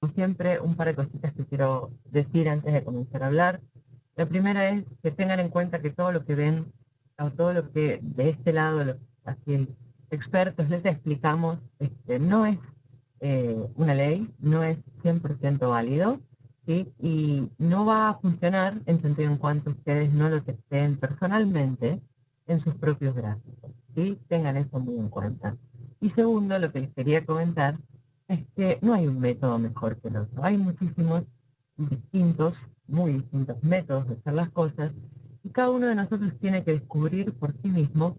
como siempre, un par de cositas que quiero decir antes de comenzar a hablar. La primera es que tengan en cuenta que todo lo que ven, o todo lo que de este lado, los así, expertos les explicamos, no es una ley, no es 100% válido, ¿sí? Y no va a funcionar en tanto en cuanto ustedes no lo testeen personalmente en sus propios gráficos, ¿sí? Tengan eso muy en cuenta. Y segundo, lo que les quería comentar es que no hay un método mejor que el otro. Hay muchísimos distintos, muy distintos métodos de hacer las cosas y cada uno de nosotros tiene que descubrir por sí mismo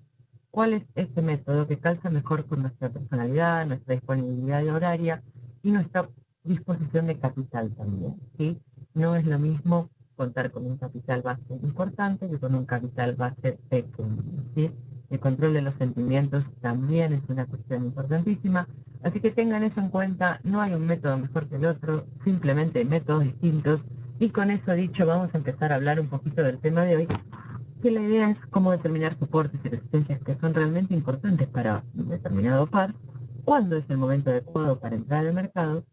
cuál es ese método que calza mejor con nuestra personalidad, nuestra disponibilidad horaria y nuestra disposición de capital también, ¿sí? No es lo mismo contar con un capital base importante que con un capital base pequeño, ¿sí? El control de los sentimientos también es una cuestión importantísima, así que tengan eso en cuenta, no hay un método mejor que el otro, simplemente hay métodos distintos, y con eso dicho vamos a empezar a hablar un poquito del tema de hoy, que la idea es cómo determinar soportes y resistencias que son realmente importantes para un determinado par, cuándo es el momento adecuado para entrar al mercado,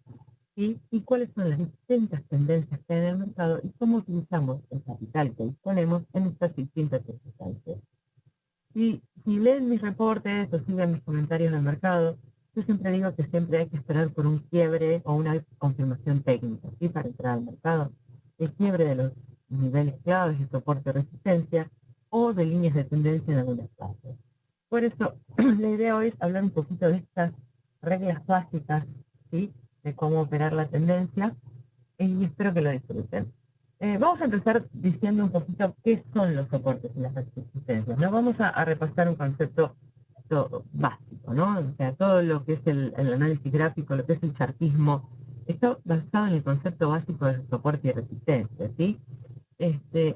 y cuáles son las distintas tendencias que hay en el mercado y cómo utilizamos el capital que disponemos en estas distintas circunstancias. Y si leen mis reportes o siguen mis comentarios en el mercado, yo siempre digo que siempre hay que esperar por un quiebre o una confirmación técnica, ¿sí? Para entrar al mercado. El quiebre de los niveles claves de soporte o resistencia o de líneas de tendencia en algunas fases. Por eso, la idea hoy es hablar un poquito de estas reglas básicas, ¿sí? De cómo operar la tendencia y espero que lo disfruten. Vamos a empezar diciendo un poquito qué son los soportes y las resistencias, ¿no? Vamos a repasar un concepto básico, ¿no? O sea, todo lo que es el análisis gráfico, lo que es el chartismo, está basado en el concepto básico de soporte y resistencia, ¿sí? Este,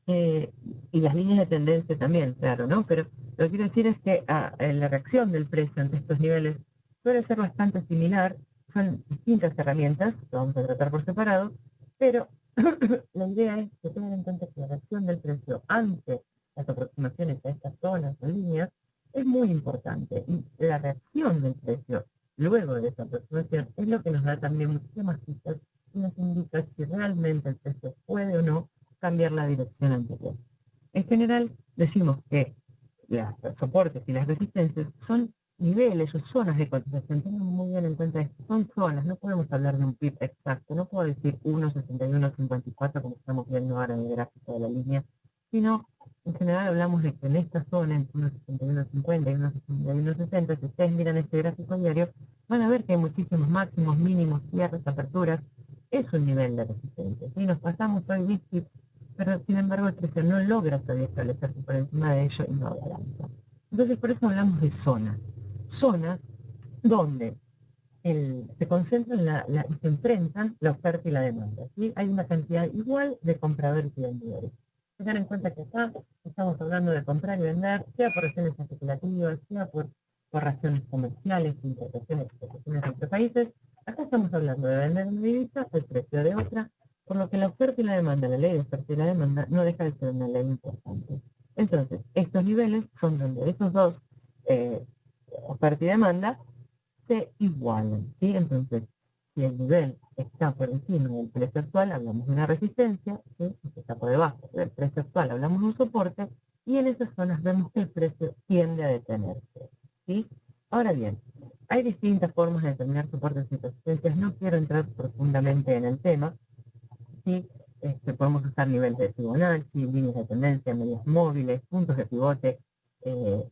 eh, y las líneas de tendencia también, claro, ¿no? Pero lo que quiero decir es que la reacción del precio ante estos niveles suele ser bastante similar, son distintas herramientas que vamos a tratar por separado, pero la idea es que tengan en cuenta que la reacción del precio ante las aproximaciones a estas zonas o líneas es muy importante, y la reacción del precio luego de esa aproximación es lo que nos da también muchísimas pistas y nos indica si realmente el precio puede o no cambiar la dirección anterior. En general, decimos que los soportes y las resistencias son niveles o zonas de cotización. Tengan muy bien en cuenta esto, son zonas, no podemos hablar de un PIB exacto, no puedo decir 1,61,54 como estamos viendo ahora en el gráfico de la línea, sino en general hablamos de que en esta zona, entre 1,61,50 y 1,61,60, si ustedes miran este gráfico diario, van a ver que hay muchísimos máximos, mínimos, cierres, aperturas, es un nivel de resistencia. Si nos pasamos hoy 10 pips, pero sin embargo el precio no logra todavía establecerse por encima de ello y no avanza. Entonces por eso hablamos de zonas. Zonas donde se concentran y se enfrentan la oferta y la demanda, ¿sí? Hay una cantidad igual de compradores y vendedores. Tengan en cuenta que acá estamos hablando de comprar y vender, sea por razones especulativas, sea por razones comerciales, importaciones, exportaciones entre países. Acá estamos hablando de vender una divisa, el precio de otra, por lo que la oferta y la demanda, la ley de oferta y la demanda, no deja de ser una ley importante. Entonces, estos niveles son donde esos dos, oferta y demanda, se igualan, ¿sí? Entonces, si el nivel está por encima del precio actual, hablamos de una resistencia, ¿sí? Si está por debajo del precio actual, hablamos de un soporte, y en esas zonas vemos que el precio tiende a detenerse, ¿sí? Ahora bien, hay distintas formas de determinar soportes y resistencias, no quiero entrar profundamente en el tema, ¿sí? Podemos usar niveles de Fibonacci, líneas de tendencia, medias móviles, puntos de pivote, eh,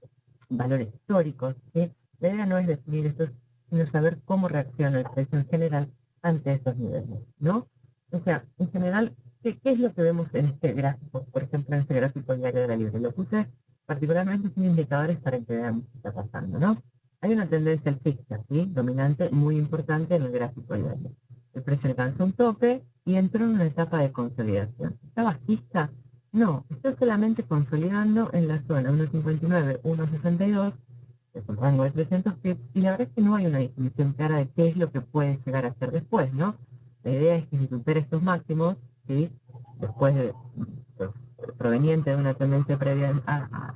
valores históricos, ¿sí? La idea no es definir esto, sino saber cómo reacciona el precio en general ante estos niveles, ¿no? O sea, en general, ¿qué es lo que vemos en este gráfico? Por ejemplo, en este gráfico diario de la libre. Lo puse particularmente sin indicadores para que veamos qué está pasando, ¿no? Hay una tendencia alcista, ¿sí? Dominante, muy importante en el gráfico diario. El precio alcanza un tope y entró en una etapa de consolidación. ¿Está bajista? No, está solamente consolidando en la zona 1.59, 1.62, es un rango de 300 pips, y la verdad es que no hay una definición clara de qué es lo que puede llegar a hacer después, ¿no? La idea es que si supera estos máximos, ¿sí? Después de, pues, proveniente de una tendencia previa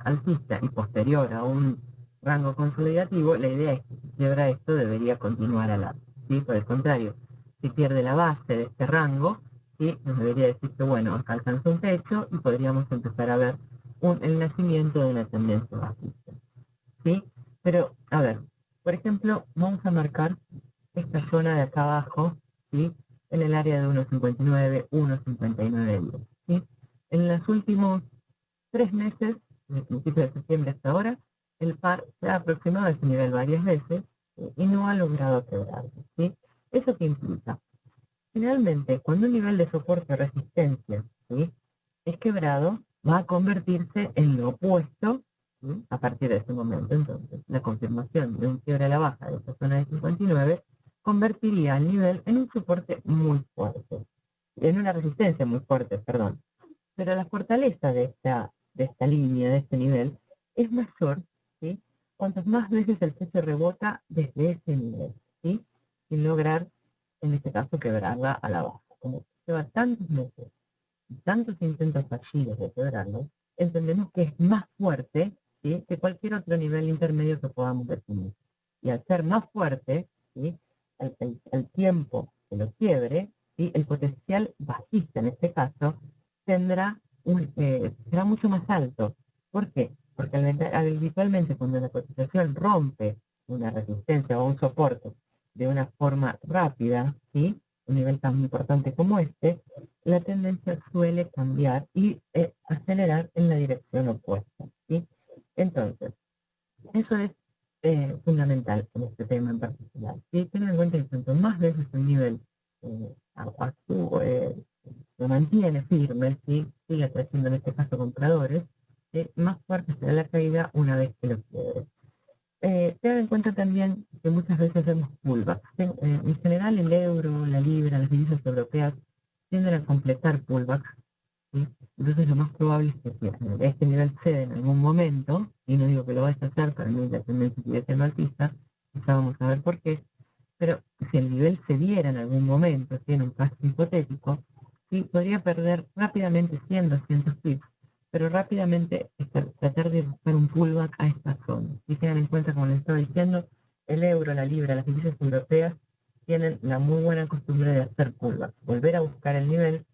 alcista y posterior a un rango consolidativo, la idea es que si quiebra esto debería continuar al alza, ¿sí? Por el contrario, si pierde la base de este rango, ¿sí? Nos debería decir que, bueno, acá alcanza un techo y podríamos empezar a ver el nacimiento de una tendencia bajista, ¿sí? Pero, a ver, por ejemplo, vamos a marcar esta zona de acá abajo, ¿sí? En el área de 1.59, 1.59, ¿sí? En los últimos 3 meses, desde el principio de septiembre hasta ahora, el par se ha aproximado a ese nivel varias veces y no ha logrado quebrarlo, ¿sí? ¿Eso qué implica? Finalmente, cuando un nivel de soporte o resistencia, ¿sí?, es quebrado, va a convertirse en lo opuesto, ¿sí?, a partir de ese momento. Entonces, la confirmación de un quiebre a la baja de esta zona de 59 convertiría al nivel en un soporte muy fuerte, en una resistencia muy fuerte, perdón. Pero la fortaleza de esta línea, de este nivel, es mayor, ¿sí?, cuantas más veces el precio rebota desde ese nivel, ¿sí?, sin lograr, en este caso, quebrarla a la baja. Como lleva tantos meses y tantos intentos fallidos de quebrarlo, entendemos que es más fuerte, ¿sí?, que cualquier otro nivel intermedio que podamos definir. Y al ser más fuerte, ¿sí?, el tiempo que lo quiebre, ¿sí?, el potencial bajista en este caso será mucho más alto. ¿Por qué? Porque habitualmente cuando la cotización rompe una resistencia o un soporte de una forma rápida, ¿sí?, un nivel tan importante como este, la tendencia suele cambiar y acelerar en la dirección opuesta, ¿sí? Entonces, eso es fundamental en este tema en particular, ¿sí? Tener en cuenta que cuanto más veces un nivel lo mantiene firme, ¿sí?, sigue atrayendo en este caso compradores, más fuerte será la caída una vez que lo quiebre. Tengan en cuenta también que muchas veces vemos pullbacks. En general el euro, la libra, las divisas europeas tienden a completar pullbacks, ¿sí? Entonces lo más probable es que si este nivel cede en algún momento, y no digo que lo vaya a hacer, para mí la tendencia sigue siendo alcista, quizá vamos a ver por qué, pero si el nivel cediera en algún momento, si en un caso hipotético, sí, podría perder rápidamente 100, 200 pips, pero rápidamente tratar de buscar un pullback a esta zona. Y tengan en cuenta, como les estaba diciendo, el euro, la libra, las divisas europeas tienen la muy buena costumbre de hacer pullbacks, volver a buscar el nivel,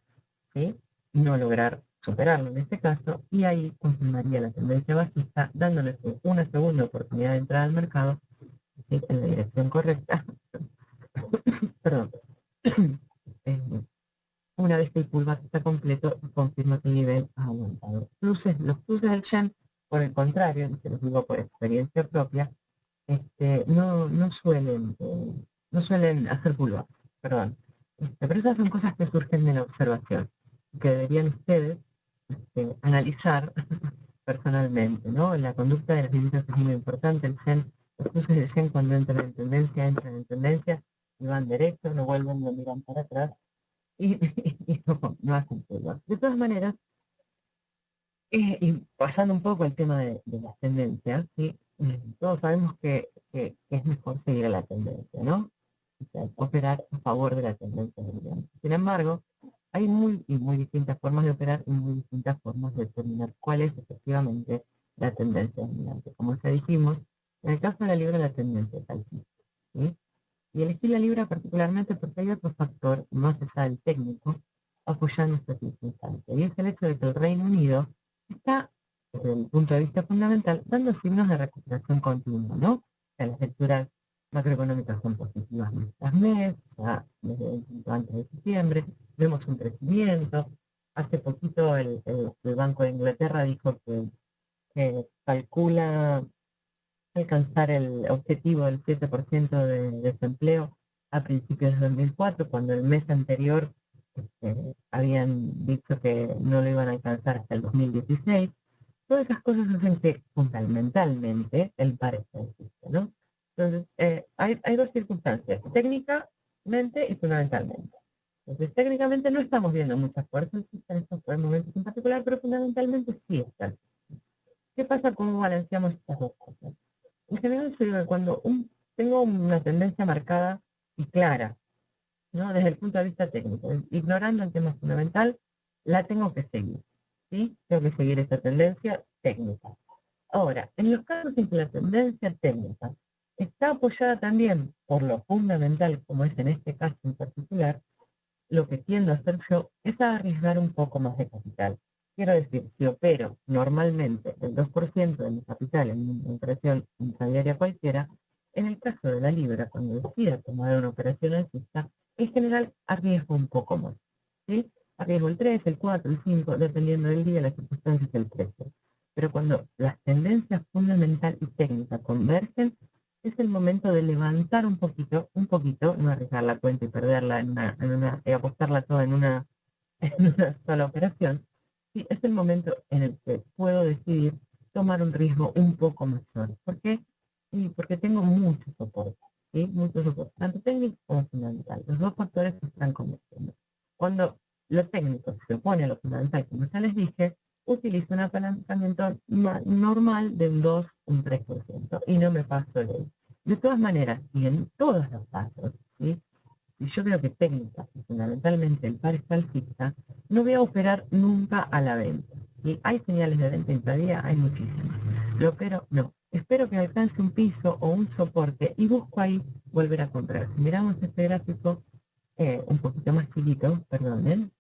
¿sí?, y no lograr superarlo en este caso, y ahí confirmaría la tendencia bajista, dándoles una segunda oportunidad de entrar al mercado, ¿sí?, en la dirección correcta. Perdón. Eh, una vez que el pullback está completo, confirma que el nivel ha aumentado. Los cruces del Shen, por el contrario, y se los digo por experiencia propia, no suelen hacer pullback, perdón. Pero esas son cosas que surgen de la observación, que deberían ustedes analizar personalmente, ¿no? La conducta de las divisas es muy importante. Los cruces del Shen cuando entran en tendencia y van derecho, no vuelven, no miran para atrás y, y no hacen pullback. De todas maneras, y pasando un poco al tema de las tendencias, ¿sí? Todos sabemos que es mejor seguir a la tendencia, ¿no? O sea, operar a favor de la tendencia dominante. Sin embargo, hay muy distintas formas de operar y muy distintas formas de determinar cuál es efectivamente la tendencia dominante. Como ya dijimos, en el caso de la libra la tendencia es alcista, ¿sí? Y elegí la libra particularmente porque hay otro factor, más allá del técnico, apoyando esta circunstancia. Y es el hecho de que el Reino Unido está, desde el punto de vista fundamental, dando signos de recuperación continua, ¿no? O sea, las lecturas macroeconómicas son positivas mes tras mes, ya desde un punto antes de septiembre, vemos un crecimiento. Hace poquito el Banco de Inglaterra dijo que calcula alcanzar el objetivo del 7% de desempleo a principios de 2004, cuando el mes anterior habían dicho que no lo iban a alcanzar hasta el 2016. Todas esas cosas hacen que fundamentalmente el par esté alcista, ¿no? Entonces, hay dos circunstancias, técnicamente y fundamentalmente. Entonces, técnicamente no estamos viendo mucha fuerza en estos momentos en particular, pero fundamentalmente sí están. ¿Qué pasa? ¿Cómo balanceamos estas dos cosas? En general, yo digo que cuando tengo una tendencia marcada y clara, ¿no? Desde el punto de vista técnico, ignorando el tema fundamental, la tengo que seguir, ¿sí? Tengo que seguir esa tendencia técnica. Ahora, en los casos en que la tendencia técnica está apoyada también por lo fundamental, como es en este caso en particular. Lo que tiendo a hacer yo es a arriesgar un poco más de capital. Quiero decir, si opero normalmente el 2% de mi capital en una operación intradiaria cualquiera, en el caso de la libra, cuando decida tomar una operación alcista, en general arriesgo un poco más. ¿Sí? Arriesgo el 3, el 4, el 5, dependiendo del día, las circunstancias del precio. Pero cuando las tendencias fundamental y técnica convergen, es el momento de levantar un poquito, no arriesgar la cuenta y perderla y apostarla toda en una sola operación. Sí, es el momento en el que puedo decidir tomar un riesgo un poco mayor. ¿Por qué? Sí, porque tengo mucho soporte, ¿sí? Mucho soporte, tanto técnico como fundamental. Los dos factores se están convirtiendo. Cuando lo técnico se opone a lo fundamental, como ya les dije, utilizo un apalancamiento normal de un 2, un 3%, y no me paso de ahí. De todas maneras, y en todos los casos, ¿sí? Y yo creo que técnica y fundamentalmente el par está alcista, no voy a operar nunca a la venta. ¿Sí? Hay señales de venta intradía, hay muchísimas. Lo opero, no. Espero que alcance un piso o un soporte y busco ahí volver a comprar. Si miramos este gráfico un poquito más chiquito, perdonen,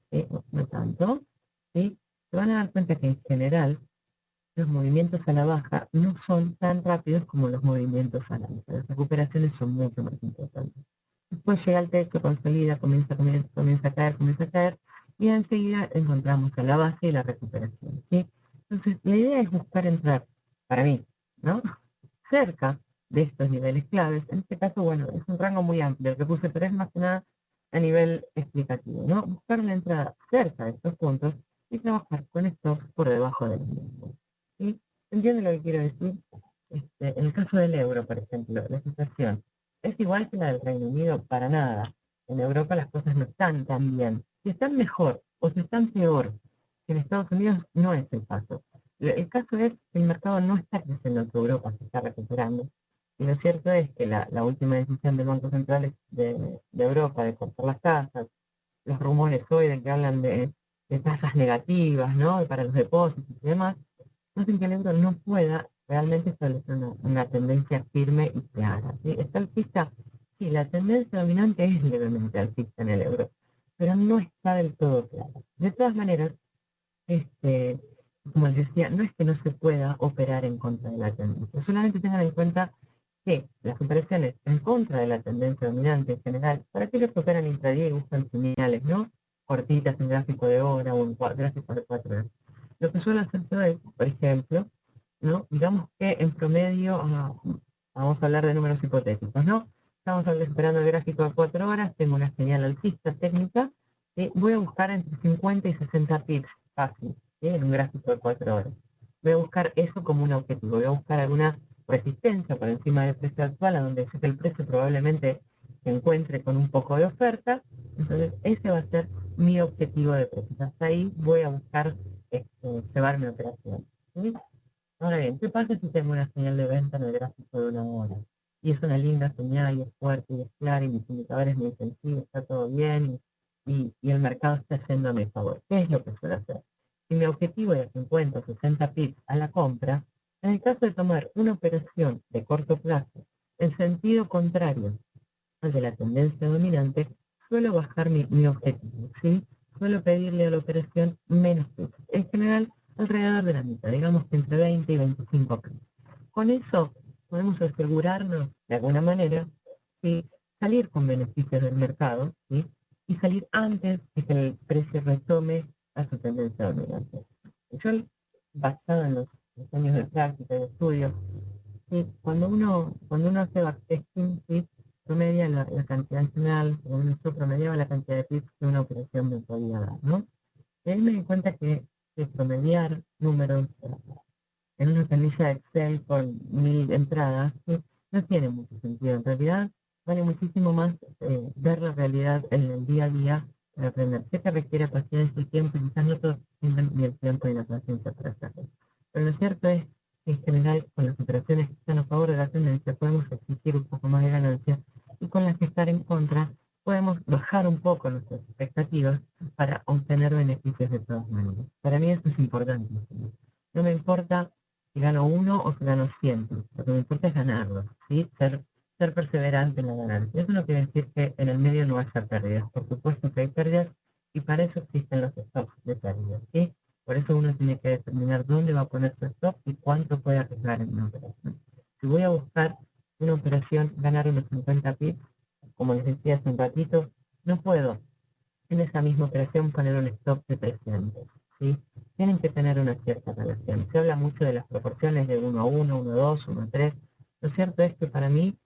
no tanto, ¿sí? Se van a dar cuenta que en general los movimientos a la baja no son tan rápidos como los movimientos a la alza. Las recuperaciones son mucho más importantes. Después llega el techo, consolida, comienza a caer, y enseguida encontramos a la base y la recuperación. ¿Sí? Entonces, la idea es buscar entrar, para mí, ¿no? Cerca de estos niveles claves. En este caso, bueno, es un rango muy amplio el que puse, pero es más que nada a nivel explicativo, ¿no? Buscar la entrada cerca de estos puntos y trabajar con estos por debajo de los mismos. ¿Sí? ¿Entienden lo que quiero decir? En el caso del euro, por ejemplo, la situación es igual que la del Reino Unido, para nada. En Europa las cosas no están tan bien. Si están mejor o si están peor que en Estados Unidos, no es el caso. El caso es que el mercado no está creciendo en Europa, se está recuperando. Y lo cierto es que la última decisión del Banco Central de Europa de cortar las tasas, los rumores hoy de que hablan de tasas negativas, ¿no? Para los depósitos y demás, hacen que el euro no pueda realmente establecer una tendencia firme y clara. ¿Sí? ¿Está alcista? Sí, la tendencia dominante es levemente alcista en el euro, pero no está del todo clara. De todas maneras, este, como les decía, no es que no se pueda operar en contra de la tendencia, solamente tengan en cuenta que las operaciones en contra de la tendencia dominante en general, para aquellos que operan intradía y buscan señales, ¿no? Cortitas en gráfico de hora o en gráfico de 4 horas. Lo que suelo hacer yo es, por ejemplo, ¿no? Digamos que en promedio, vamos a hablar de números hipotéticos, ¿no? Estamos esperando el gráfico de 4 horas, tengo una señal alcista técnica, y voy a buscar entre 50 y 60 pips fácil, ¿sí? En un gráfico de 4 horas. Voy a buscar eso como un objetivo, voy a buscar alguna resistencia por encima del precio actual, a donde sé que el precio probablemente se encuentre con un poco de oferta, entonces ese va a ser mi objetivo de precio. Hasta ahí voy a buscar llevar mi operación. ¿Sí? Ahora bien, ¿qué pasa si tengo una señal de venta en el gráfico de una hora? Y es una linda señal, y es fuerte, y es clara, y mis indicadores me dicen, sí, está todo bien, y el mercado está yendo a mi favor. ¿Qué es lo que suelo hacer? Si mi objetivo es 50 o 60 pips a la compra, en el caso de tomar una operación de corto plazo en sentido contrario al de la tendencia dominante, suelo bajar mi objetivo, ¿sí? Suelo pedirle a la operación menos pips. En general, alrededor de la mitad, digamos que entre 20 y 25 pips. Con eso podemos asegurarnos, de alguna manera, ¿sí? Salir con beneficios del mercado, ¿sí? Y salir antes de que el precio retome a su tendencia dominante. Yo, basado en los años de práctica y de estudio, ¿sí? Cuando uno hace backtesting, ¿sí? Promedia la cantidad final, yo promediaba la cantidad de pips que una operación me podía dar, ¿no? Y ahí me di cuenta que promediar números en una planilla de Excel con 1000 entradas, ¿sí? No tiene mucho sentido. En realidad, vale muchísimo más ver la realidad en el día a día para aprender. ¿Qué te requiere paciencia y tiempo? Y quizás no todos tienen ni el tiempo ni la paciencia para hacerlo. Pero lo cierto es que en general, con las operaciones que están a favor de la tendencia, podemos exigir un poco más de ganancia, y con las que están en contra, podemos bajar un poco nuestras expectativas para obtener beneficios de todas maneras. Para mí eso es importante. No me importa si gano uno o si gano 100. Lo que me importa es ganarlo, ¿sí? Ser ser perseverante en la ganancia. Eso no quiere decir que en el medio no haya pérdidas. Por supuesto que hay pérdidas y para eso existen los stops de pérdidas, ¿sí? Por eso uno tiene que determinar dónde va a poner su stop y cuánto puede arriesgar en una operación. Si voy a buscar una operación, ganar unos 50 pips, como les decía hace un ratito, no puedo en esa misma operación poner un stop de 300, ¿sí? Tienen que tener una cierta relación. Se habla mucho de las proporciones de 1 a 1, 1 a 2, 1 a 3. Lo cierto es que para mí,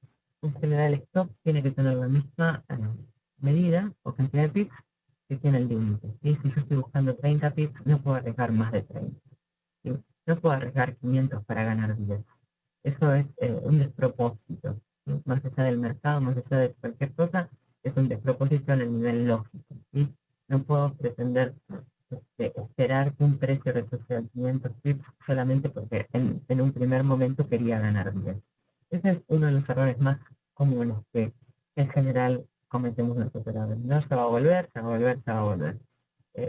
en general, el stop tiene que tener la misma medida o cantidad de pips que tiene el límite. ¿Sí? Si yo estoy buscando 30 pips, no puedo arriesgar más de 30. ¿Sí? No puedo arriesgar 500 para ganar 10. Eso es un despropósito. ¿Sí? Más allá del mercado, más allá de cualquier cosa, es un despropósito en el nivel lógico. ¿Sí? No puedo pretender esperar que un precio retroceda 500 pips solamente porque en un primer momento quería ganar 10. Ese es uno de los errores más comunes que en general cometemos los operadores. No se va a volver, se va a volver, se va a volver.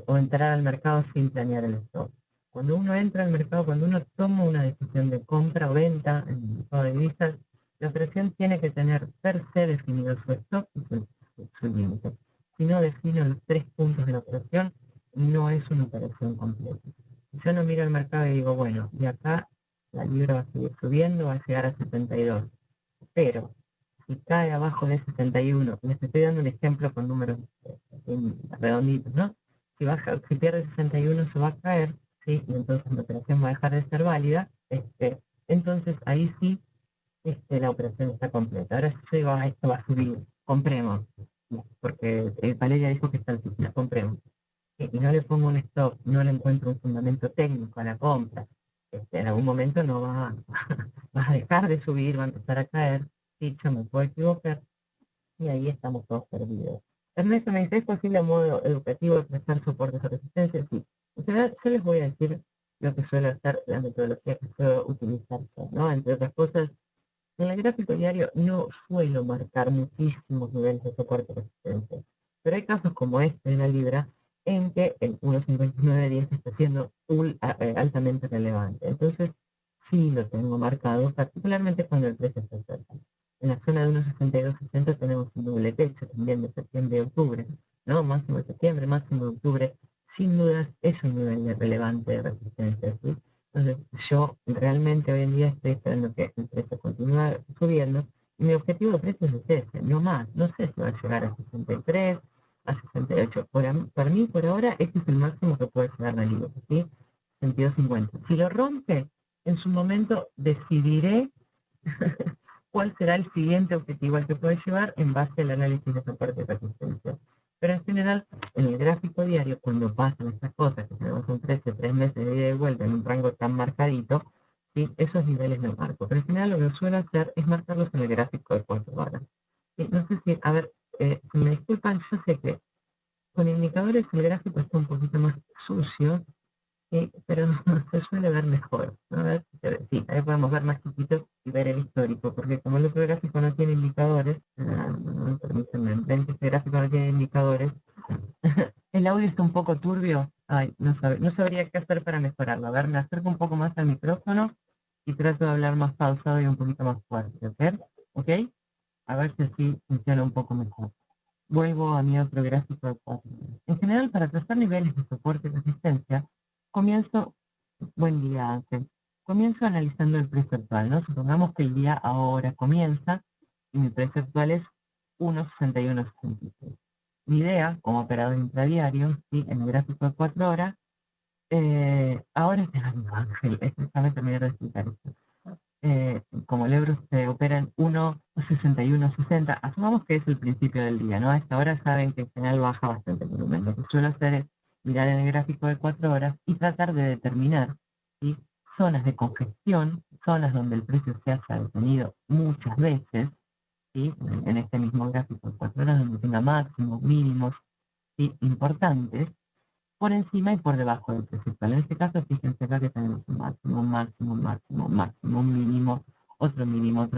O entrar al mercado sin planear el stop. Cuando uno entra al mercado, cuando uno toma una decisión de compra o venta en el mercado de divisas, la operación tiene que tener per se definido su stop y su límite. Si no defino los 3 puntos de la operación, no es una operación completa. Yo no miro el mercado y digo, bueno, de acá la libra va a seguir subiendo, va a llegar a 72. Pero si cae abajo de 71, les estoy dando un ejemplo con números redonditos, ¿no? Si pierde 61 se va a caer, ¿sí? Y entonces la operación va a dejar de ser válida, entonces ahí sí la operación está completa. Ahora si yo digo, esto va a subir, compremos, porque Valeria dijo que está altísima, compremos. Y no le pongo un stop, no le encuentro un fundamento técnico a la compra, en algún momento no va, va a dejar de subir, va a empezar a caer, sí, yo me puedo equivocar, y ahí estamos todos perdidos. Ernesto me dice, ¿es posible a modo educativo prestar soportes o resistencias? Sí. En general, yo les voy a decir lo que suelo hacer, la metodología que suelo utilizar, ¿no? Entre otras cosas, en el gráfico diario no suelo marcar muchísimos niveles de soporte y resistencia, pero hay casos como este de la libra en que el 1.5910 está siendo altamente relevante. Entonces, sí lo tengo marcado, particularmente cuando el precio está cerca. En la zona de 1.6260 tenemos un doble techo también de septiembre y octubre, ¿no? Máximo de septiembre, máximo de octubre. Sin dudas es un nivel relevante de resistencia, ¿sí? Entonces, yo realmente hoy en día estoy esperando que el precio continúe subiendo y mi objetivo de precio es ese, no más. No sé si va a llegar a 63, a 68. Para mí, por ahora, este es el máximo que puede llegar la libra, ¿sí? 62.50. Si lo rompe, en su momento decidiré cuál será el siguiente objetivo al que puede llevar en base al análisis de soporte de resistencia. Pero en general, en el gráfico diario, cuando pasan estas cosas, que tenemos un precio 3 meses de ida y vuelta en un rango tan marcadito, ¿sí? Esos niveles no marco. Pero en general lo que suelo hacer es marcarlos en el gráfico de 4 horas. ¿Sí? No sé si, a ver, si me disculpan, yo sé que con indicadores el gráfico está un poquito más sucio, sí, pero se suele ver mejor, ¿no? A ver, sí, ahí podemos ver más chiquitos y ver el histórico, porque como el otro gráfico no tiene indicadores, permítanme, ven que este gráfico no tiene indicadores, el audio está un poco turbio, ay, no sabría qué hacer para mejorarlo. A ver, me acerco un poco más al micrófono y trato de hablar más pausado y un poquito más fuerte, ¿ok? ¿Ok? A ver si así funciona un poco mejor. Vuelvo a mi otro gráfico de 4. En general, para trazar niveles de soporte y resistencia, comienzo, buen día Ángel, comienzo analizando el precio actual, ¿no? Supongamos que el día ahora comienza y mi precio actual es 1.6166. Mi idea, como operador intradiario, ¿sí? En el gráfico de 4 horas, ahora Ángel, déjame terminar de explicar esto. Como el euro se opera en 1.6160, asumamos que es el principio del día, ¿no? A esta hora saben que en general baja bastante el volumen. Lo que suelo hacer es mirar en el gráfico de 4 horas y tratar de determinar, ¿sí? Zonas de congestión, zonas donde el precio se haya detenido muchas veces, ¿sí? En este mismo gráfico de 4 horas donde tenga máximos, mínimos, ¿sí? Importantes, por encima y por debajo del precio actual. En este caso, fíjense acá que tenemos un máximo, máximo, máximo, máximo, un mínimo, otro mínimo,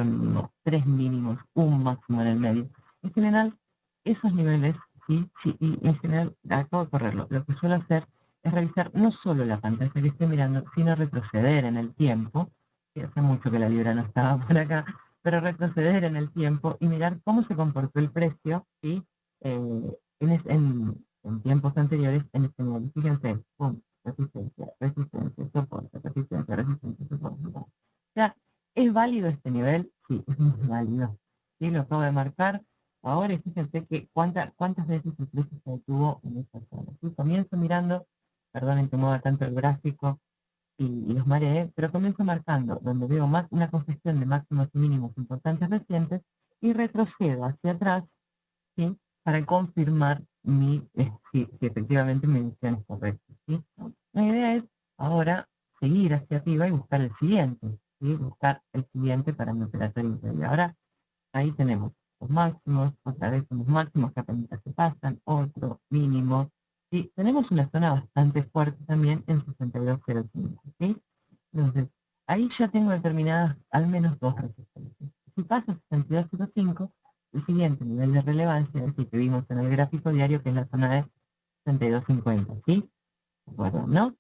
3 mínimos, un máximo en el medio. En general, esos niveles, sí, sí, y en general, acabo de correrlo. Lo que suelo hacer es revisar no solo la pantalla que estoy mirando, sino retroceder en el tiempo, que hace mucho que la libra no estaba por acá, pero retroceder en el tiempo y mirar cómo se comportó el precio, ¿sí? En tiempos anteriores en este nivel. Fíjense, pum, resistencia, resistencia, soporte, resistencia, resistencia, soporte. O sea, ¿es válido este nivel? Sí, es muy válido. Sí, lo acabo de marcar. Ahora y fíjense que cuántas veces el precio se detuvo en esta zona. ¿Sí? Comienzo mirando, perdonen que mueva tanto el gráfico y los mareé, pero comienzo marcando donde veo más una congestión de máximos y mínimos importantes recientes y retrocedo hacia atrás, ¿sí? Para confirmar si efectivamente mi visión es correcta, ¿sí? La idea es ahora seguir hacia arriba y buscar el siguiente, ¿sí? Buscar el siguiente para mi operatorio intermedio. Ahora ahí tenemos los máximos, otra vez unos máximos que apenas se pasan, otro mínimo, y tenemos una zona bastante fuerte también en 62.05, ¿sí? Entonces, ahí ya tengo determinadas al menos dos resistencias. Si paso 62.05, el siguiente nivel de relevancia es el que vimos en el gráfico diario, que es la zona de 62.50, ¿sí? Bueno, ¿no?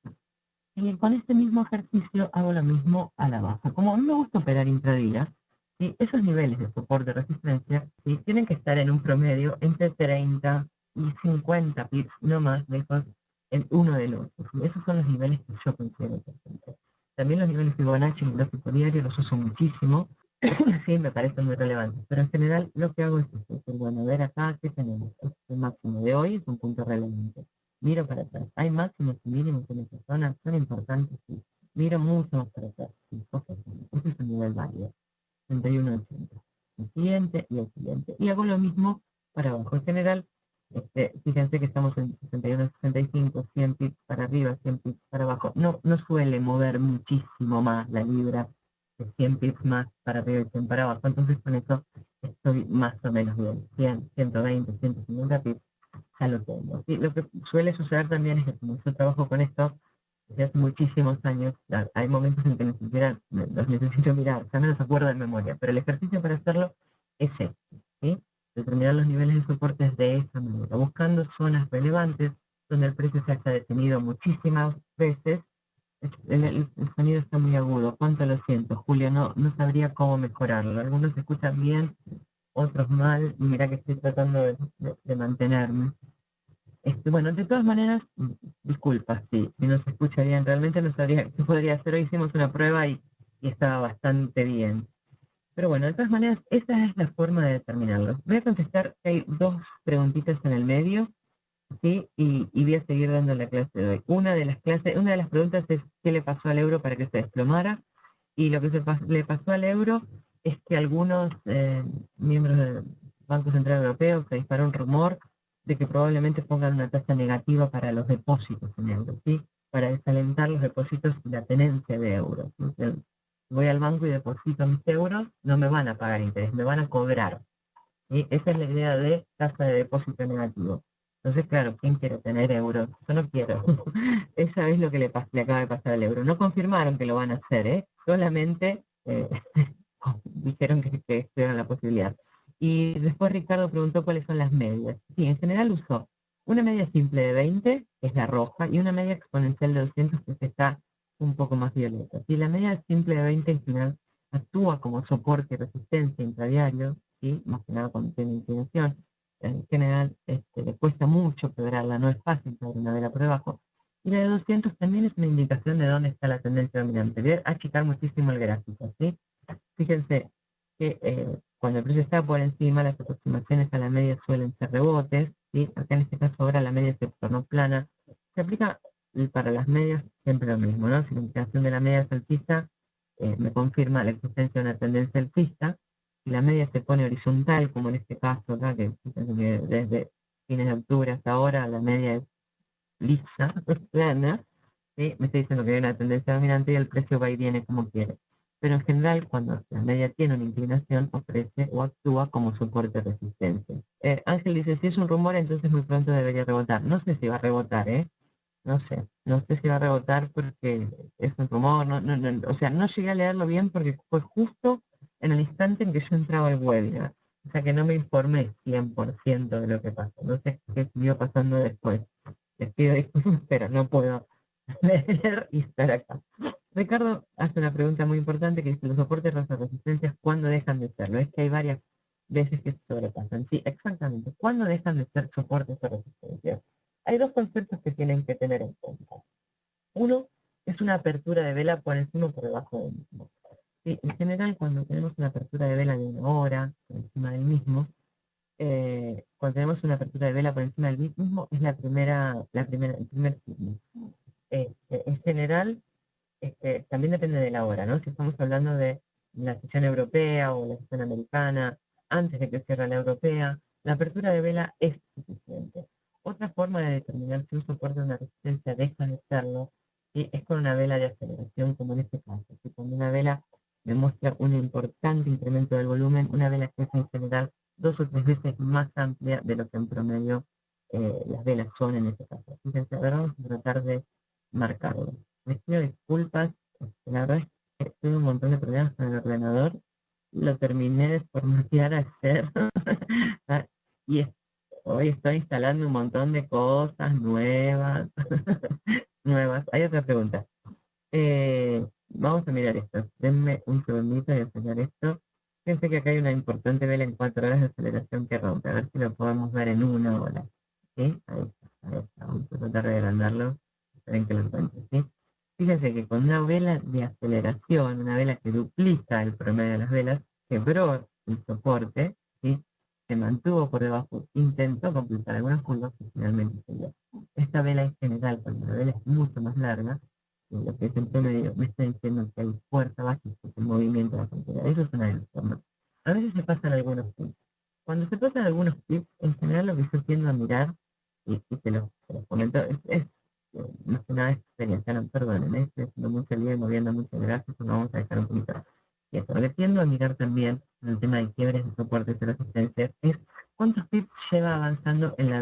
Y con este mismo ejercicio hago lo mismo a la baja. Como a mí me gusta operar intradía, ¿sí? Esos niveles de soporte de resistencia, ¿sí? Tienen que estar en un promedio entre 30 y 50 pips, no más lejos el uno del otro. ¿Sí? Esos son los niveles que yo considero importantes. También los niveles Fibonacci en el gráfico diario los uso muchísimo, sí, me parecen muy relevantes, pero en general lo que hago es esto, bueno, a ver acá, ¿qué tenemos? Este máximo de hoy es un punto relevante. Miro para atrás, hay máximos y mínimos en esa zona, son importantes, sí. Miro mucho más para atrás, sí, ese es un nivel válido, 31.80. El siguiente y el siguiente. Y hago lo mismo para abajo. En general, fíjense que estamos en 61.65, 100 pips para arriba, 100 pips para abajo. No suele mover muchísimo más la libra de 100 pips más para arriba y 100 para abajo. Entonces con eso estoy más o menos bien. 100, 120, 150 pips ya lo tengo. Y lo que suele suceder también es que como yo trabajo con esto desde hace muchísimos años, hay momentos en que ni siquiera los necesito mirar, ya me los acuerdo de memoria, pero el ejercicio para hacerlo es este, ¿sí? Determinar los niveles de soportes de esta manera, buscando zonas relevantes donde el precio se haya detenido muchísimas veces. El sonido está muy agudo, cuánto lo siento, Julio, no sabría cómo mejorarlo. Algunos se escuchan bien, otros mal, y mira que estoy tratando de mantenerme. Bueno, de todas maneras, disculpa, si no se escucha bien, realmente no sabría qué podría hacer. Hoy hicimos una prueba y estaba bastante bien. Pero bueno, de todas maneras, esa es la forma de determinarlo. Voy a contestar que hay dos preguntitas en el medio, ¿sí? Y voy a seguir dando la clase de hoy. Una de las preguntas es ¿qué le pasó al euro para que se desplomara? Y lo que le pasó al euro es que algunos miembros del Banco Central Europeo se disparó un rumor de que probablemente pongan una tasa negativa para los depósitos en euros, ¿sí? Para desalentar los depósitos y la tenencia de euros. Entonces, voy al banco y deposito mis euros, no me van a pagar interés, me van a cobrar. ¿Sí? Esa es la idea de tasa de depósito negativo. Entonces, claro, ¿quién quiere tener euros? Yo no quiero. Esa es lo que le acaba de pasar al euro. No confirmaron que lo van a hacer, ¿eh? Solamente dijeron que estudiaron la posibilidad. Y después Ricardo preguntó cuáles son las medias. Sí, en general usó una media simple de 20, que es la roja, y una media exponencial de 200, que está un poco más violeta. Si la media simple de 20 en general actúa como soporte y resistencia intradiario, ¿sí? Más que nada cuando tiene inclinación, en general le cuesta mucho quebrarla, no es fácil quebrar una vela por debajo. Y la de 200 también es una indicación de dónde está la tendencia dominante. Voy a achicar muchísimo el gráfico, ¿sí? Fíjense que cuando el precio está por encima, las aproximaciones a la media suelen ser rebotes, ¿sí? Acá en este caso ahora la media se tornó plana. Se aplica para las medias siempre lo mismo, ¿no? Si la inclinación de la media es alcista, me confirma la existencia de una tendencia alcista. Si la media se pone horizontal, como en este caso acá, que desde fines de octubre hasta ahora la media es lisa, plana, ¿sí? Me está diciendo que hay una tendencia dominante y el precio va y viene como quiere. Pero en general, cuando la media tiene una inclinación, ofrece o actúa como soporte de resistencia. Ángel dice, si es un rumor, entonces muy pronto debería rebotar. No sé si va a rebotar, ¿eh? No sé si va a rebotar porque es un rumor, o sea, no llegué a leerlo bien porque fue justo en el instante en que yo entraba al webinar. O sea que no me informé 100% de lo que pasó. No sé qué siguió pasando después. Les pido disculpas, pero no puedo leer y estar acá. Ricardo hace una pregunta muy importante que dice, los soportes de resistencias, ¿cuándo dejan de serlo? Es que hay varias veces que se sobrepasan. Sí, exactamente. ¿Cuándo dejan de ser soportes de resistencia? Hay dos conceptos que tienen que tener en cuenta. Uno es una apertura de vela por encima o por debajo del mismo. Sí, en general, cuando tenemos una apertura de vela de 1 hora por encima del mismo, cuando tenemos una apertura de vela por encima del mismo, es el primer signo. En general, también depende de la hora, ¿no? Si estamos hablando de la sesión europea o la sesión americana, antes de que cierre la europea, la apertura de vela es suficiente. Otra forma de determinar si un soporte de una resistencia deja de serlo, ¿sí? Es con una vela de aceleración, como en este caso. Si cuando una vela demuestra un importante incremento del volumen, una vela que es en general 2 o 3 veces más amplia de lo que en promedio las velas son en este caso. Fíjense, ahora vamos a tratar de marcarlo. Les pido disculpas, la verdad es que tuve un montón de problemas con el ordenador, lo terminé de formatear ayer y hoy estoy instalando un montón de cosas nuevas. Nuevas. Hay otra pregunta. Vamos a mirar esto. Denme un segundito y enseñar esto. Fíjense que acá hay una importante vela en 4 horas de aceleración que rompe. A ver si lo podemos ver en 1 hora. ¿Sí? Ahí está, ahí está. Vamos a tratar de agrandarlo. Esperen que lo encuentre, ¿sí? Fíjense que con una vela de aceleración, una vela que duplica el promedio de las velas, quebró el soporte, ¿sí? Se mantuvo por debajo, intentó completar algunas curvas y finalmente se dio. Esta vela en general, cuando la vela es mucho más larga, lo que siempre me está diciendo que hay fuerza básica, el movimiento de la cantidad. Eso es una de las formas. A veces se pasan algunos tips. Cuando se pasan algunos tips, en general lo que yo tiendo a mirar, y te los comento, más que nada experiencia, no, perdonen, estoy haciendo mucho lío y moviendo mucho gráfico, no vamos a dejar un poquito. Y eso, lo que tiendo a mirar también, en el tema de quiebres de soportes de resistencia, es cuántos tips lleva avanzando en la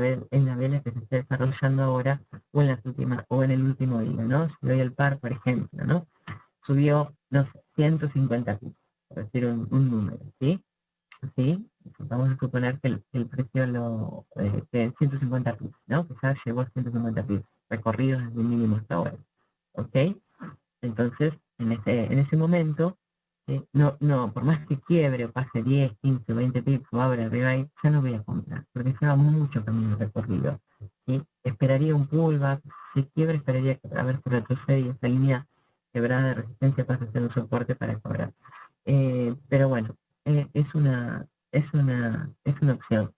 vela que se está desarrollando ahora o en las últimas, o en el último día, ¿no? Si doy el par, por ejemplo, ¿no? Subió, no sé, 150 pips, por decir un número, ¿sí? ¿Sí? Vamos a suponer que el precio de 150 pips, ¿no? Que ya llegó a 150 pips, recorridos desde el mínimo hasta ahora, ¿ok? Entonces, en ese momento, no, por más que quiebre o pase 10, 15, 20 pips o abra arriba ahí, ya no voy a comprar, porque lleva mucho camino recorrido. ¿Sí? Esperaría un pullback, si quiebra esperaría a ver si retrocede y esa línea quebrada de resistencia pasa a ser un soporte para cobrar. Pero bueno, es una opción,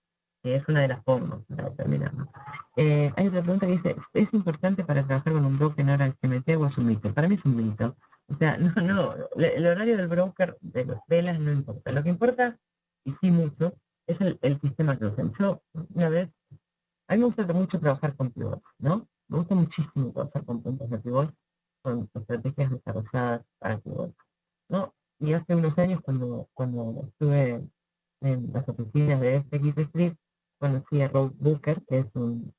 es una de las formas para determinarlo. Hay otra pregunta que dice, ¿es importante para trabajar con un broker en hora del CMT o es un mito? Para mí es un mito. O sea, no, el horario del broker de las velas no importa. Lo que importa, y sí mucho, es el sistema que usan. Yo, una vez, a mí me gusta mucho trabajar con pivots, ¿no? Me gusta muchísimo trabajar con puntos de pivot, con estrategias desarrolladas para pivots, ¿no? Y hace unos años, cuando estuve en las oficinas de FX Street, conocí a Rob Booker, que es un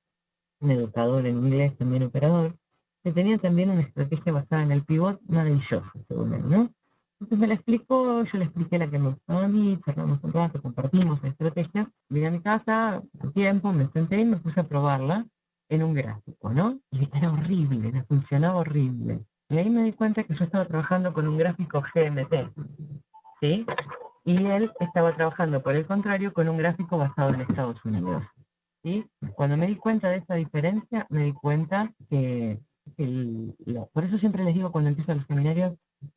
educador en inglés, también operador, que tenía también una estrategia basada en el pivot maravillosa, según él, ¿no? Entonces me la explicó, yo le expliqué la que me gustaba a mí, charlamos un rato, compartimos la estrategia, vine a mi casa, al tiempo, me senté y me puse a probarla en un gráfico, ¿no? Y era horrible, me funcionaba horrible. Y ahí me di cuenta que yo estaba trabajando con un gráfico GMT, ¿sí? Y él estaba trabajando, por el contrario, con un gráfico basado en Estados Unidos. ¿Sí? Cuando me di cuenta de esa diferencia, me di cuenta por eso siempre les digo cuando empiezo los seminarios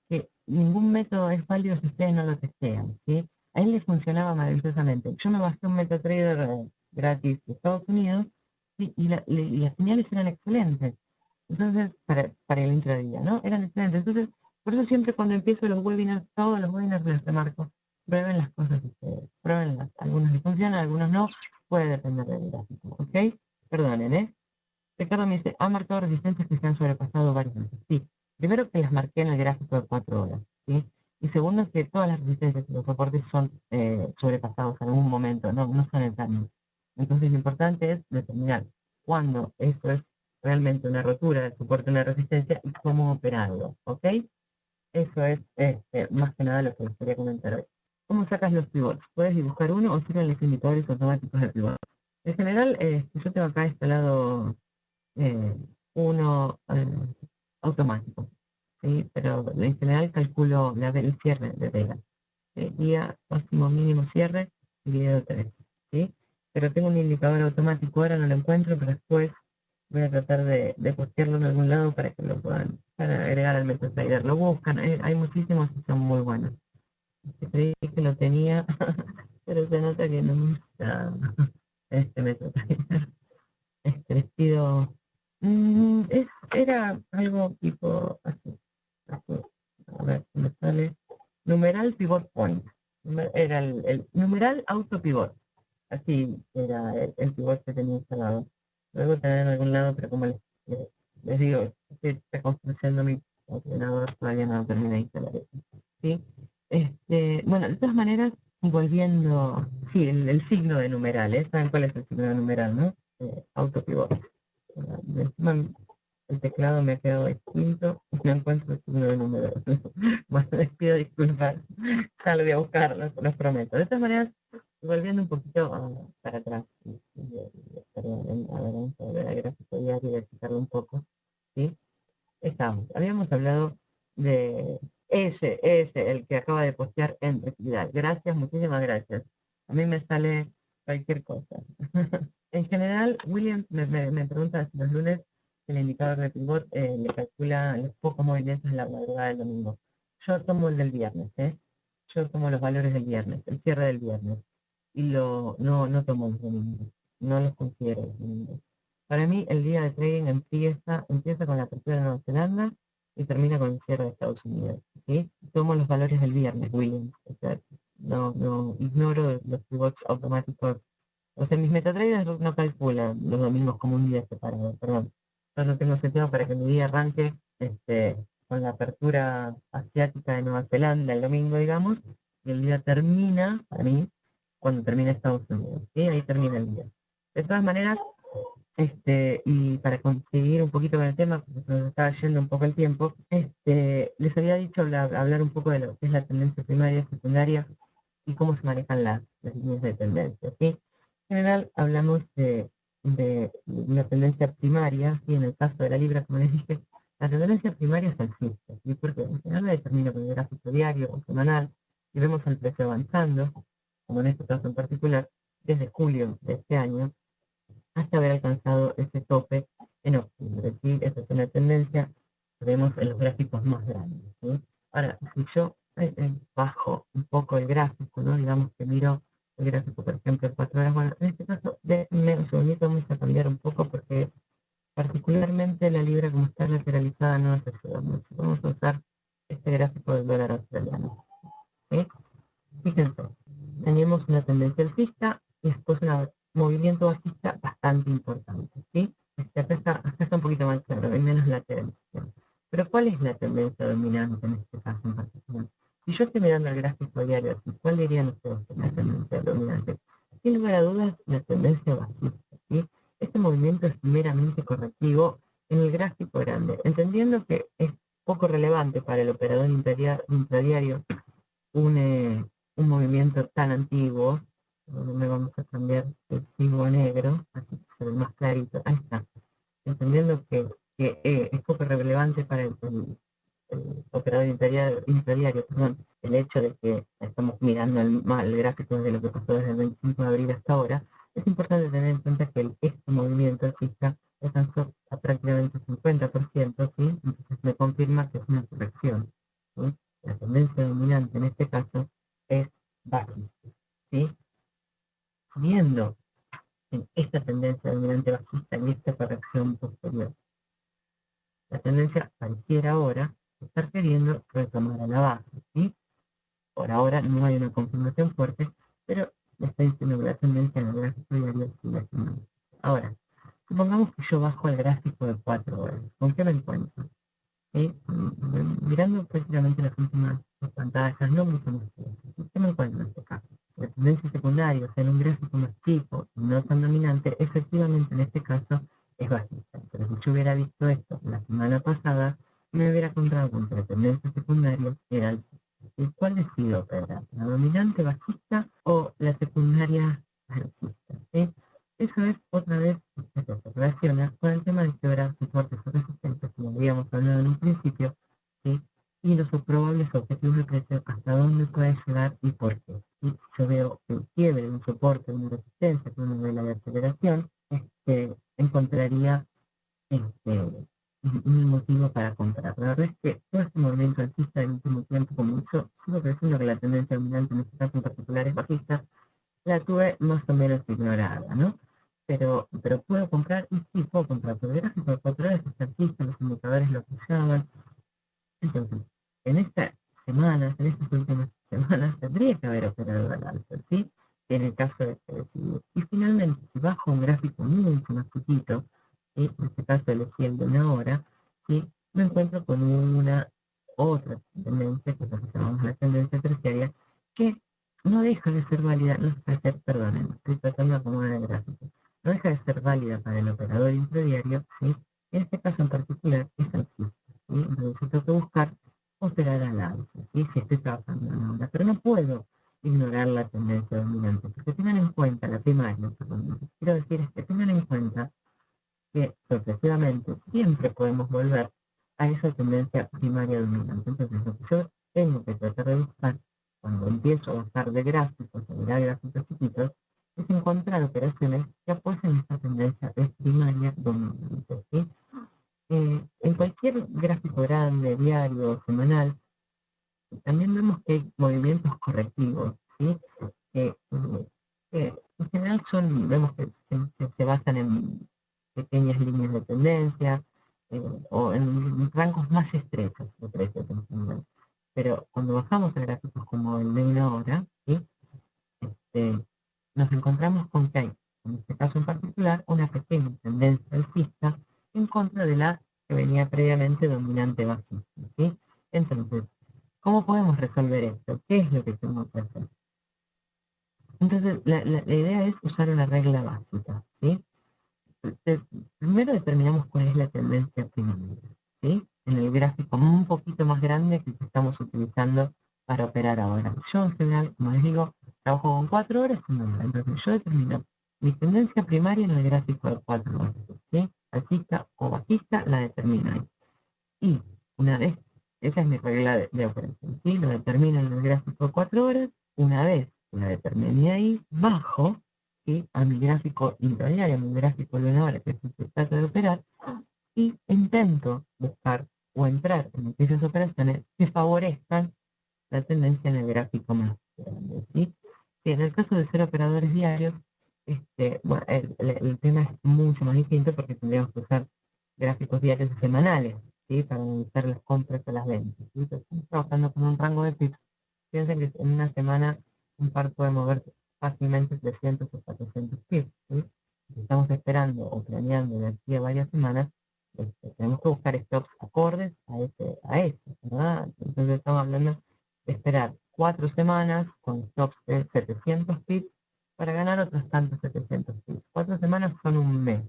que ningún método es válido si ustedes no lo testean, ¿sí? A él le funcionaba maravillosamente. Yo me bajé un MetaTrader gratis de Estados Unidos, ¿sí? Y las señales eran excelentes. Entonces, para el intradía, ¿no? Eran excelentes. Entonces, por eso siempre cuando empiezo los webinars, todos los webinars les remarco, prueben las cosas ustedes, pruébenlas. Algunos les funcionan, algunos no, puede depender del gráfico, ¿ok? Perdonen, ¿eh? Ricardo me dice, ha marcado resistencias que se han sobrepasado varias veces. Sí, primero que las marqué en el gráfico de 4 horas, ¿sí? Y segundo que todas las resistencias y los soportes son sobrepasados en algún momento, no son el timing. Entonces lo importante es determinar cuándo eso es realmente una rotura del soporte, una resistencia y cómo operarlo, ¿ok? Eso es más que nada lo que les quería comentar hoy. ¿Cómo sacas los pivots? ¿Puedes dibujar uno o sirven los indicadores automáticos de pivot? En general, yo tengo acá instalado uno automático. ¿sí? Pero en general calculo el cierre de vela. Día máximo mínimo cierre, dividido 3, ¿sí? Pero tengo un indicador automático, ahora no lo encuentro, pero después voy a tratar de postearlo en algún lado para que lo puedan para agregar al MetaTrader. Lo buscan, hay muchísimos y son muy buenos. Creí que lo tenía, pero se nota que no me gusta este MetaTrader. Les pido... era algo tipo así, así. A ver, si me sale. Numeral pivot point. Era el numeral auto pivot. Así era el pivot que tenía instalado. Luego tener en algún lado, pero como les digo, estoy reconstruyendo mi ordenador, todavía no lo terminé de instalar eso. ¿Sí? Bueno, de todas maneras, volviendo, sí, el signo de numeral, ¿eh? ¿Saben cuál es el signo de numeral, no? Auto pivot. Encima el teclado me ha quedado extinto y no encuentro el signo de número. Bueno, les pido disculpas. Ya lo voy a buscar, los prometo. De todas maneras, volviendo un poquito para atrás, perdón, a ver, vamos a ver el gráfico diario y explicarlo un poco. ¿Sí? Habíamos hablado de ese, el que acaba de postear en actividad. Gracias, muchísimas gracias. A mí me sale cualquier cosa. En general, William me pregunta si los lunes el indicador de pivot le calcula los pocos movimientos en la madrugada del domingo. Yo tomo el del viernes, ¿eh? Yo tomo los valores del viernes, el cierre del viernes. Y no tomo los domingos. No los considero los domingos. Para mí, el día de trading empieza con la apertura de Nueva Zelanda y termina con el cierre de Estados Unidos. ¿Sí? Tomo los valores del viernes, William. O sea, no ignoro los pivots automáticos. O sea, mis MetaTraders no calculan los domingos como un día separado, perdón. Yo no tengo sentido para que mi día arranque con la apertura asiática de Nueva Zelanda el domingo, digamos, y el día termina, para mí, cuando termina Estados Unidos. ¿Sí? Ahí termina el día. De todas maneras, y para conseguir un poquito con el tema, porque se nos estaba yendo un poco el tiempo, les había dicho hablar un poco de lo que es la tendencia primaria, secundaria y cómo se manejan las líneas de tendencia. ¿Sí? En general hablamos de una tendencia primaria, y en el caso de la libra, como les dije, la tendencia primaria es alcista, ¿sí? Porque en general la determina con el gráfico diario o semanal, y vemos el precio avanzando, como en este caso en particular, desde julio de este año, hasta haber alcanzado ese tope en octubre. ¿Sí? Esa es una tendencia que vemos en los gráficos más grandes. ¿Sí? Ahora, si yo bajo un poco el gráfico, ¿no? Digamos que miro el gráfico, por ejemplo, de 4 horas, bueno, en este caso, déjenme un segundito, vamos a cambiar un poco porque particularmente la libra como está lateralizada no nos ayuda mucho. Vamos a usar este gráfico del dólar australiano. ¿Sí? Fíjense, tenemos una tendencia alcista y después un movimiento bajista bastante importante, ¿sí? Acá está un poquito más claro, hay menos latencia. Pero ¿cuál es la tendencia dominante en este caso en particular? Si yo estoy mirando el gráfico diario, ¿cuál dirían ustedes que es la tendencia dominante? Sin lugar a dudas, la tendencia bajista, ¿sí? Este movimiento es meramente correctivo en el gráfico grande, entendiendo que es poco relevante para el operador intradiario un movimiento tan antiguo, donde vamos a cambiar el signo negro, así que se ve más clarito, ahí está, entendiendo que es poco relevante para el operador intradiario, perdón, el hecho de que estamos mirando el gráfico de lo que pasó desde el 25 de abril hasta ahora, es importante tener en cuenta que este movimiento alcista alcanzó a prácticamente 50%, ¿sí? Entonces me confirma que es una corrección, ¿sí? La tendencia dominante en este caso es bajista, ¿sí? Viendo en esta tendencia dominante bajista en esta corrección posterior, la tendencia pareciera ahora estar queriendo retomar a la baja, ¿sí? Por ahora no hay una confirmación fuerte, pero está diciendo que la tendencia en el gráfico diario sigue ascendente. Ahora, supongamos que yo bajo el gráfico de 4 horas. ¿Con qué me encuentro? Mirando prácticamente las últimas dos pantallas, no mucho más que eso. ¿Qué me encuentro en este caso? La tendencia secundaria, o sea, en un gráfico más chico y no tan dominante, efectivamente en este caso es bajista. Pero si yo hubiera visto esto la semana pasada, me hubiera encontrado con que la tendencia secundaria era alcista. ¿Y cuál decido operar? ¿La dominante bajista o la secundaria alcista? ¿Sí? Eso es otra vez que se relaciona con el tema de quebrar soportes o resistencias, como habíamos hablado en un principio, ¿sí? expectativas de precio, hasta dónde puede llegar y por qué. Y yo veo el quiebre, un soporte, una resistencia, que una vela de aceleración, encontraría un motivo para comprar. La verdad es que todo este movimiento alcista del último tiempo, como yo sigo creciendo que la tendencia dominante en este caso en particular es bajista, la tuve más o menos ignorada, ¿no? Pero puedo comprar, y sí puedo comprar, pero gráfico de 4 horas es alcista, los indicadores lo que llaman. Entonces, en estas semanas, en estas últimas semanas, tendría que haber operado al alza, ¿sí? En el caso de este decidido. Y finalmente, si bajo un gráfico mucho más chiquito, ¿sí? En este caso elegí el de una hora, ¿sí? Me encuentro con una otra tendencia, que es lo que llamamos la tendencia terciaria, que no deja de ser válida, no deja de ser, perdonen, estoy tratando de acomodar el gráfico, no deja de ser válida para el operador intradiario, ¿sí? En este caso en particular es alcista. ¿Sí? Entonces yo tengo que buscar operar al alza, ¿sí? Si estoy trabajando en onda, pero no puedo ignorar la tendencia dominante, porque tengan en cuenta la primaria, perdón, lo que quiero decir es que tengan en cuenta que sorpresivamente siempre podemos volver a esa tendencia primaria dominante. Entonces lo que yo tengo que tratar de buscar cuando empiezo a bajar de gráficos, a mirar gráficos chiquitos, es encontrar operaciones que apoyen esta tendencia de primaria dominante, ¿sí? En cualquier gráfico grande, diario o semanal, también vemos que hay movimientos correctivos, ¿sí? Que, en general vemos que se basan en pequeñas líneas de tendencia o en rangos más estrechos de precios en general. Pero cuando bajamos a gráficos como el de una hora, ¿sí? Nos encontramos con que hay, en este caso en particular, una pequeña tendencia alcista en contra de la que venía previamente dominante bajista, ¿sí? Entonces, ¿cómo podemos resolver esto? ¿Qué es lo que tenemos que hacer? Entonces, la idea es usar una regla básica, ¿sí? Primero determinamos cuál es la tendencia primaria, ¿sí? En el gráfico un poquito más grande que el que estamos utilizando para operar ahora. Yo en general, como les digo, trabajo con 4 horas y media. Entonces yo determino mi tendencia primaria en el gráfico de 4 horas, ¿sí? Alcista o bajista la determino ahí. Y una vez, esa es mi regla de operación, ¿sí? Lo determino en el gráfico de 4 horas. Una vez que la determiné ahí, bajo, ¿sí? A mi gráfico intradiario, a mi gráfico lunar, que es el que trata de operar, y intento buscar o entrar en aquellas operaciones que favorezcan la tendencia en el gráfico más grande, ¿sí? Y en el caso de ser operadores diarios, bueno, el tema es mucho más distinto porque tendríamos que usar gráficos diarios y semanales, ¿sí? Para analizar las compras o las ventas, ¿sí? Entonces, estamos trabajando con un rango de pips. Piensen que en una semana un par puede mover fácilmente 300 o 400 pips, ¿sí? Si estamos esperando o planeando de aquí a varias semanas, tenemos que buscar stops acordes a eso, ¿verdad? Entonces estamos hablando de esperar 4 semanas con stops de 700 pips para ganar otros tantos 700 pips. 4 semanas son un mes.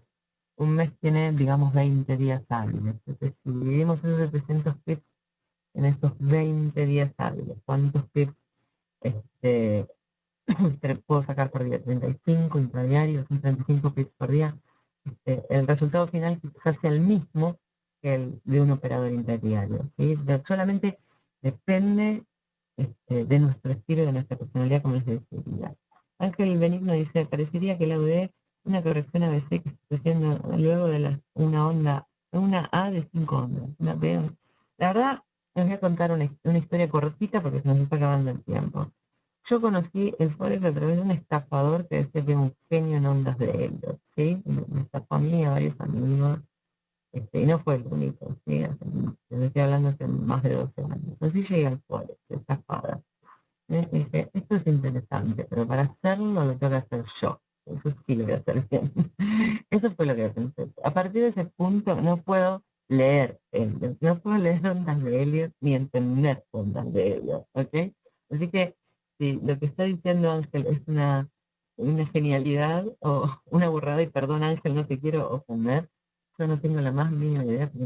Un mes tiene, digamos, 20 días hábiles. Entonces, si dividimos esos 700 pips en estos 20 días hábiles, ¿cuántos pips este, puedo sacar por día? 35 intradiarios, son 35 pips por día. El resultado final quizás sea el mismo que el de un operador intradiario, ¿sí? Solamente depende de nuestro estilo y de nuestra personalidad, como les decía. Ángel Benigno dice, parecería que la UD una corrección ABC que está haciendo luego de una A de 5 ondas. Una B, la verdad, les voy a contar una historia cortita porque se nos está acabando el tiempo. Yo conocí el Forex a través de un estafador que decía que era un genio en ondas de Elliot, ¿sí? Me estafó a mí y a varios amigos, y no fue el único, ¿sí? Les estoy hablando hace más de 12 años. Así llegué al Forex, estafada. Y dije, esto es interesante, pero para hacerlo lo tengo que hacer yo. Eso sí lo voy a hacer bien. Eso fue lo que pensé. A partir de ese punto no puedo leer Elliot, no puedo leer ondas de Elliot ni entender ondas de Elliot, ¿ok? Así que si lo que está diciendo Ángel es una genialidad o una burrada, y perdón Ángel, no te quiero ofender, yo no tengo la más mínima idea porque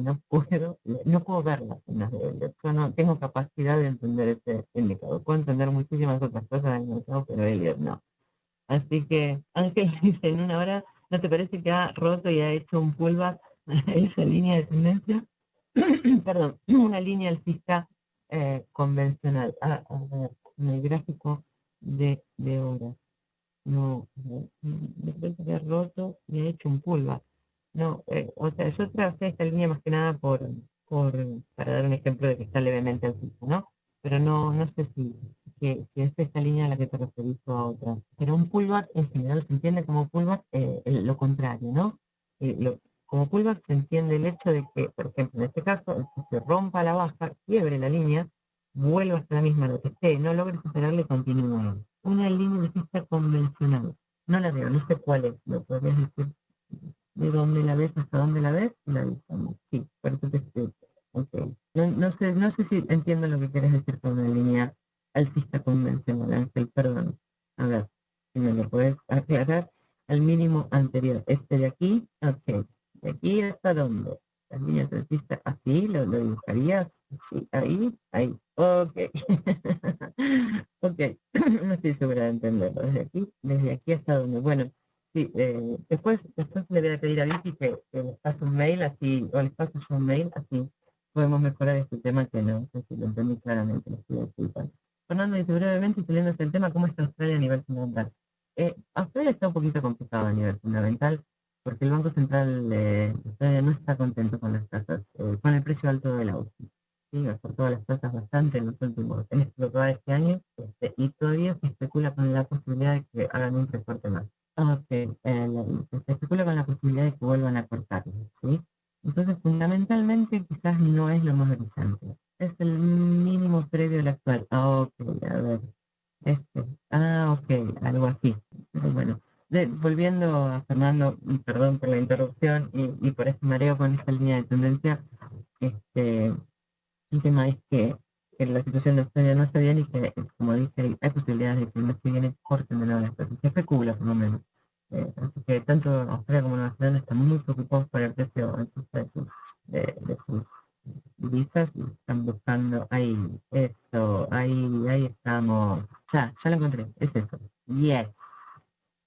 no puedo ver las ondas de Elliot. Yo no tengo capacidad de entender ese indicador. Puedo entender muchísimas otras cosas del mercado, pero Elliot no. Así que Ángel dice, en una hora, ¿no te parece que ha roto y ha hecho un pullback a esa línea de tendencia? Perdón, una línea alcista convencional. A ver, en el gráfico de horas. No, de repente se ha roto y ha hecho un pullback. No, o sea, yo tracé esta línea más que nada para dar un ejemplo de que está levemente alcista, ¿no? Pero no sé si es esta línea a la que te referís o a otra. Pero un pullback en general se entiende como pullback lo contrario, ¿no? Como pullback se entiende el hecho de que, por ejemplo, en este caso, se rompa la baja, quiebre la línea, vuelva hasta la misma lo que esté, no logre superarle y continúe. Una línea alcista convencional. No la veo, no sé cuál es. ¿Lo podrías decir de dónde la ves hasta dónde la ves? La buscamos. Sí, por eso te explico. Ok. No sé si entiendo lo que quieres decir con una línea alcista convencional, Ángel, perdón. A ver, si me lo puedes aclarar. Al mínimo anterior. Este de aquí, ok. ¿De aquí hasta dónde? Las líneas alcistas, así, lo dibujarías. Sí, ahí. Ok. Ok. No estoy segura de entenderlo. Desde aquí hasta dónde. Bueno, sí, después le voy a pedir a Vicky que les pase un mail así, o les pase yo un mail así podemos mejorar este tema que no sé si lo entendí claramente, les pido disculpas. Fernando dice brevemente, saliendo del tema, ¿cómo está Australia a nivel fundamental? Australia está un poquito complicado a nivel fundamental, porque el Banco Central de Australia no está contento con las tasas, con el precio alto del auto. Sí, bajó todas las tasas bastante en los últimos, lo que va de este año, y todavía se especula con la posibilidad de que hagan un recorte más. Ok, se especula con la posibilidad de que vuelvan a cortar, ¿sí? Entonces, fundamentalmente, quizás no es lo más brillante. Es el mínimo previo al actual. Ah, ok, a ver. Ok, algo así. Pero bueno, volviendo a Fernando, y perdón por la interrupción y por este mareo con esta línea de tendencia, este, el tema es que la situación de Australia no está bien y que, como dije, hay posibilidades de que el mes que viene corten de nuevo las cosas. Se especula, por lo menos. Así que tanto Australia como Nueva Zelanda están muy preocupados por el precio de sus divisas y están buscando ahí, eso, ahí estamos. Ya lo encontré, es eso. Yes,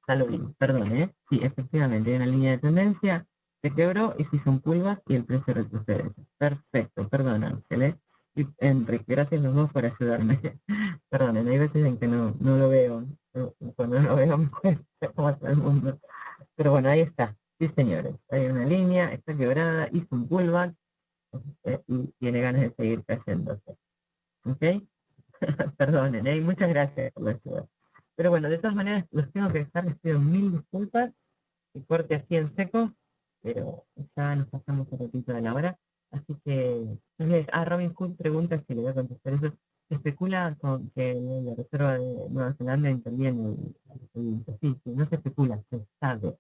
salud, perdón, ¿eh? Sí, efectivamente, hay una línea de tendencia, se quebró y se hizo un pullback y el precio retrocede. Perfecto, perdón, Ángeles. Y Enrique, gracias los dos por ayudarme. Perdonen, hay veces en que no lo veo. Cuando no lo veo me cuesta cómo está el mundo. Pero bueno, ahí está. Sí, señores. Hay una línea, está quebrada, hizo un pullback y tiene ganas de seguir cayéndose. ¿Ok? Perdonen, muchas gracias por la ayuda. Pero bueno, de todas maneras, los tengo que dejar, les pido mil disculpas y corte así en seco, pero ya nos pasamos un ratito de la hora. Así que, Robin Hood pregunta si le voy a contestar eso. Se especula con que la Reserva de Nueva Zelanda interviene. Sí, no se especula, se sabe.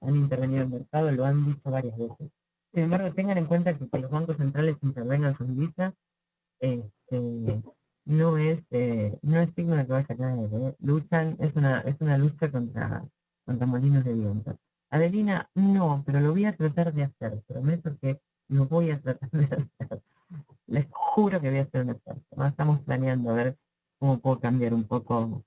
Han intervenido en el mercado, lo han dicho varias veces. Sin embargo, tengan en cuenta que los bancos centrales intervengan sus divisas este, no es signo de que vaya a caer, ¿eh? Luchan, es una lucha contra molinos de viento. Adelina, no, pero lo voy a tratar de hacer, prometo que lo voy a tratar de hacer. Les juro que voy a hacer un esfuerzo, ¿no? Estamos planeando a ver cómo puedo cambiar un poco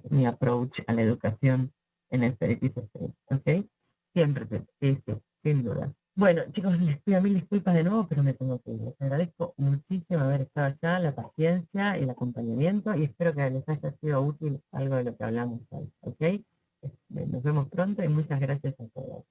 mi approach a la educación en este edificio, ¿ok? Siempre, sí, sin duda. Bueno, chicos, les pido mil disculpas de nuevo, pero me tengo que ir. Les agradezco muchísimo haber estado acá, la paciencia y el acompañamiento, y espero que les haya sido útil algo de lo que hablamos hoy, ¿ok? Nos vemos pronto y muchas gracias a todos.